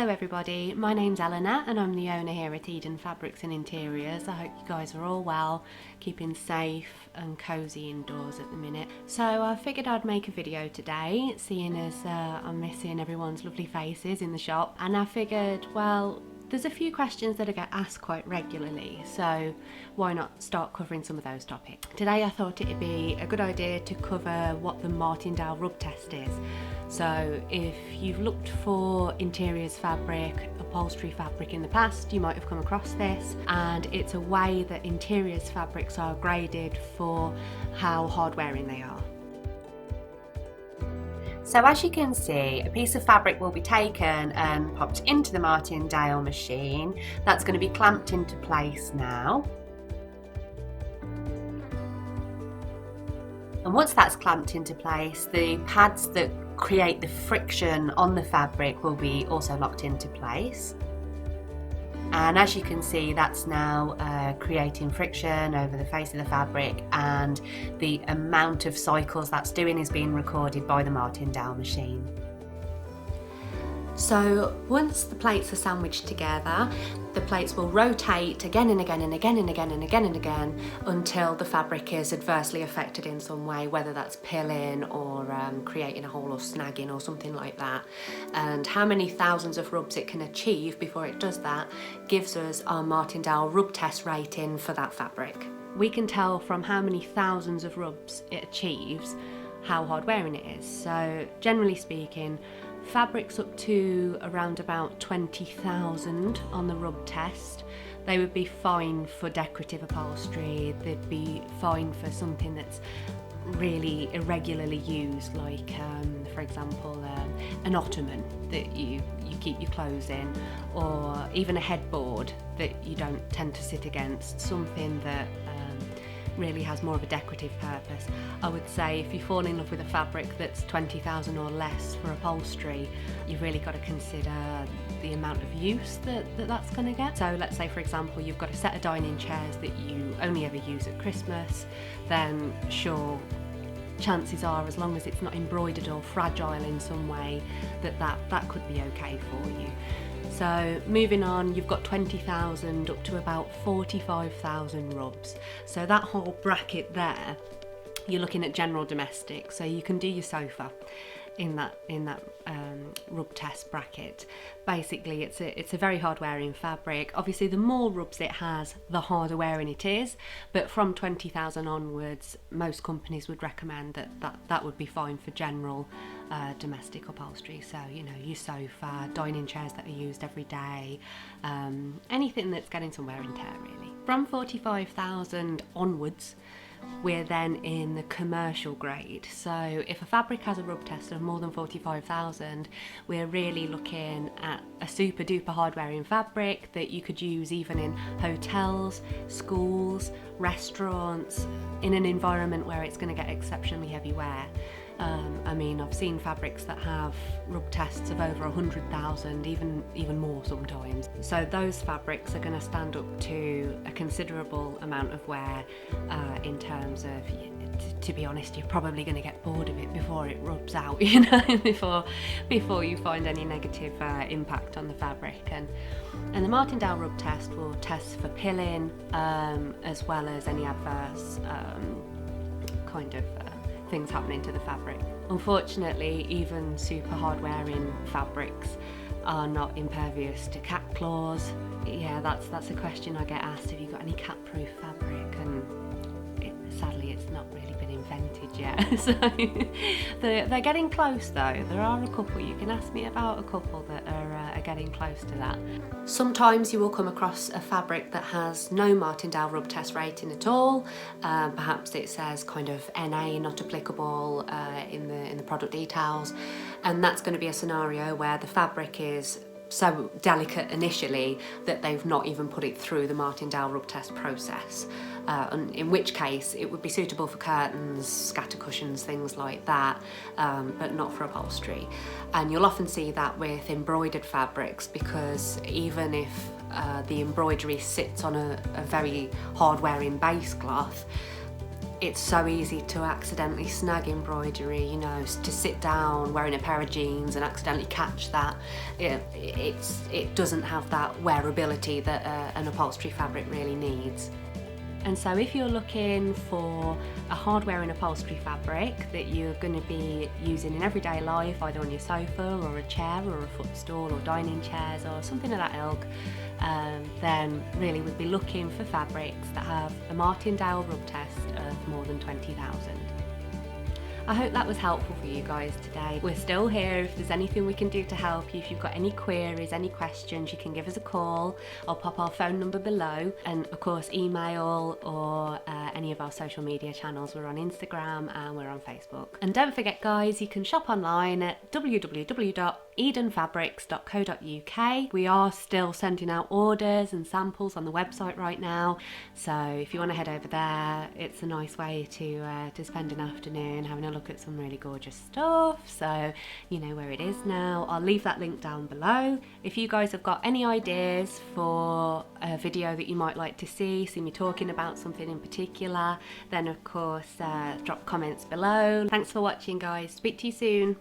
Hello everybody, my name's Eleanor and I'm the owner here at Eden Fabrics and Interiors. I hope you guys are all well, keeping safe and cosy indoors at the minute. So I figured I'd make a video today, seeing as I'm missing everyone's lovely faces in the shop, and I figured, well, there's a few questions that I get asked quite regularly, so why not start covering some of those topics. Today I thought it'd be a good idea to cover what the Martindale rub test is. So if you've looked for interiors fabric, upholstery fabric in the past, you might have come across this, and it's a way that interiors fabrics are graded for how hard wearing they are. So as you can see, a piece of fabric will be taken and popped into the Martindale machine. That's going to be clamped into place now. And once that's clamped into place, the pads that create the friction on the fabric will be also locked into place. And as you can see, that's now creating friction over the face of the fabric, and the amount of cycles that's doing is being recorded by the Martindale machine. So once the plates are sandwiched together, the plates will rotate again and again and again and again and again and again until the fabric is adversely affected in some way, whether that's pilling or creating a hole or snagging or something like that. And how many thousands of rubs it can achieve before it does that gives us our Martindale rub test rating for that fabric. We can tell from how many thousands of rubs it achieves how hard wearing it is. So generally speaking, fabrics up to around about 20,000 on the rub test, they would be fine for decorative upholstery. They'd be fine for something that's really irregularly used, like for example an ottoman that you keep your clothes in, or even a headboard that you don't tend to sit against, something that really has more of a decorative purpose. I would say if you fall in love with a fabric that's 20,000 or less for upholstery, you've really got to consider the amount of use that's going to get. So let's say, for example, you've got a set of dining chairs that you only ever use at Christmas, then sure, chances are, as long as it's not embroidered or fragile in some way, that could be okay for you. So moving on, you've got 20,000 up to about 45,000 rubs. So that whole bracket there, you're looking at general domestic. So you can do your sofa in that rub test bracket. Basically, it's a very hard wearing fabric. Obviously, the more rubs it has, the harder wearing it is. But from 20,000 onwards, most companies would recommend that would be fine for general domestic upholstery. So you know, your sofa, dining chairs that are used every day, anything that's getting some wear and tear really. From 45,000 onwards, we're then in the commercial grade. So if a fabric has a rub test of more than 45,000, we're really looking at a super duper hard wearing fabric that you could use even in hotels, schools, restaurants, in an environment where it's going to get exceptionally heavy wear. I mean, I've seen fabrics that have rub tests of over 100,000, even more sometimes. So those fabrics are going to stand up to a considerable amount of wear in terms of, to be honest, you're probably going to get bored of it before it rubs out, you know, before you find any negative impact on the fabric. And the Martindale rub test will test for pilling, as well as any adverse kind of things happening to the fabric. Unfortunately, even super hard wearing fabrics are not impervious to cat claws. Yeah, that's a question I get asked: have you got any cat proof fabric? And sadly it's not really been invented yet. So they're getting close though. There are a couple, you can ask me about a couple that are getting close to that. Sometimes you will come across a fabric that has no Martindale rub test rating at all. Perhaps it says kind of NA, not applicable, in the product details, and that's going to be a scenario where the fabric is so delicate initially that they've not even put it through the Martindale rub test process, in which case it would be suitable for curtains, scatter cushions, things like that, but not for upholstery. And you'll often see that with embroidered fabrics, because even if the embroidery sits on a very hard wearing base cloth, It's so easy to accidentally snag embroidery, you know, to sit down wearing a pair of jeans and accidentally catch that. It doesn't have that wearability that an upholstery fabric really needs. And so if you're looking for a hard-wearing upholstery fabric that you're going to be using in everyday life, either on your sofa or a chair or a footstool or dining chairs or something of that ilk, then really we'd be looking for fabrics that have a Martindale rub test of more than 20,000. I hope that was helpful for you guys today. We're still here if there's anything we can do to help you. If you've got any queries, any questions, you can give us a call. I'll pop our phone number below, and of course email or any of our social media channels. We're on Instagram and we're on Facebook. And don't forget guys, you can shop online at www.edenfabrics.co.uk. We are still sending out orders and samples on the website right now, so if you want to head over there, it's a nice way to spend an afternoon having a look at some really gorgeous stuff, so you know where it is now. I'll leave that link down below. If you guys have got any ideas for a video that you might like to see me talking about something in particular, then of course drop comments below. Thanks for watching guys, speak to you soon.